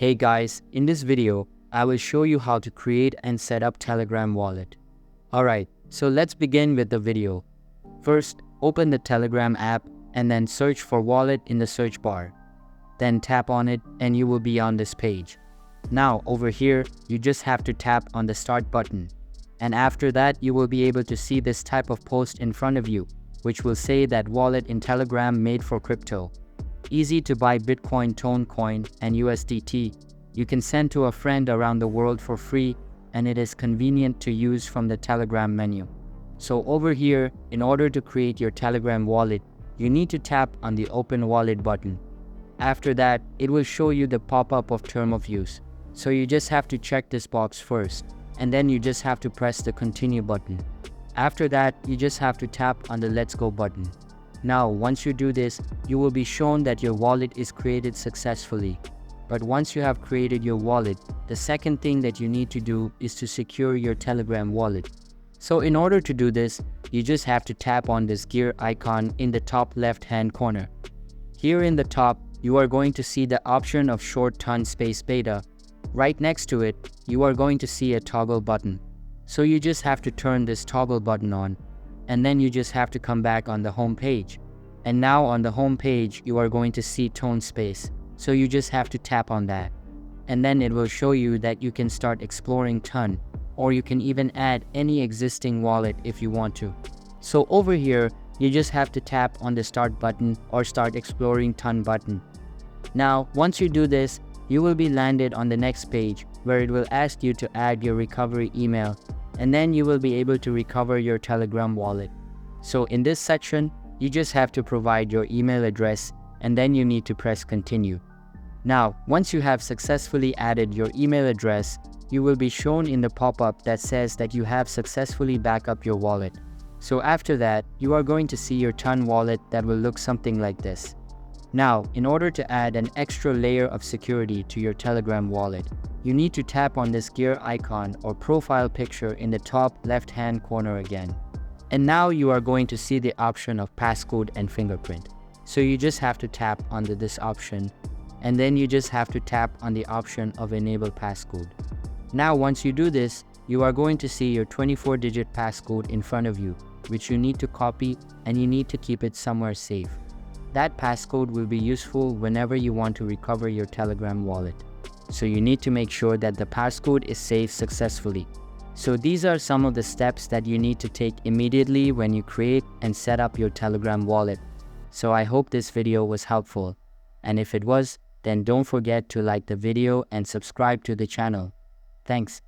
Hey guys, in this video, I will show you how to create and set up Telegram wallet. Alright, so let's begin with the video. First, open the Telegram app and then search for wallet in the search bar. Then tap on it and you will be on this page. Now over here, you just have to tap on the start button. And after that, you will be able to see this type of post in front of you, which will say that wallet in Telegram made for crypto. Easy to buy Bitcoin, Tonecoin, and USDT. You can send to a friend around the world for free, and it is convenient to use from the Telegram menu. So over here, in order to create your Telegram wallet, you need to tap on the Open Wallet button. After that, it will show you the pop-up of term of use. So you just have to check this box first, and then you just have to press the Continue button. After that, you just have to tap on the Let's Go button. Now, once you do this, you will be shown that your wallet is created successfully. But once you have created your wallet, the second thing that you need to do is to secure your Telegram wallet. So in order to do this, you just have to tap on this gear icon in the top left-hand corner. Here in the top, you are going to see the option of short ton space beta. Right next to it, you are going to see a toggle button. So you just have to turn this toggle button on, and then you just have to come back on the home page. And now on the home page, you are going to see Tone Space. So you just have to tap on that. And then it will show you that you can start exploring Ton, or you can even add any existing wallet if you want to. So over here, you just have to tap on the Start button or Start Exploring Ton button. Now, once you do this, you will be landed on the next page where it will ask you to add your recovery email, and then you will be able to recover your Telegram wallet. So in this section, you just have to provide your email address, and then you need to press Continue. Now, once you have successfully added your email address, you will be shown in the pop-up that says that you have successfully backed up your wallet. So after that, you are going to see your Ton wallet that will look something like this. Now, in order to add an extra layer of security to your Telegram wallet, you need to tap on this gear icon or profile picture in the top left-hand corner again. And now you are going to see the option of passcode and fingerprint. So you just have to tap on this option, and then you just have to tap on the option of enable passcode. Now once you do this, you are going to see your 24-digit passcode in front of you, which you need to copy, and you need to keep it somewhere safe. That passcode will be useful whenever you want to recover your Telegram wallet. So you need to make sure that the passcode is saved successfully. So these are some of the steps that you need to take immediately when you create and set up your Telegram wallet. So I hope this video was helpful. And if it was, then don't forget to like the video and subscribe to the channel. Thanks.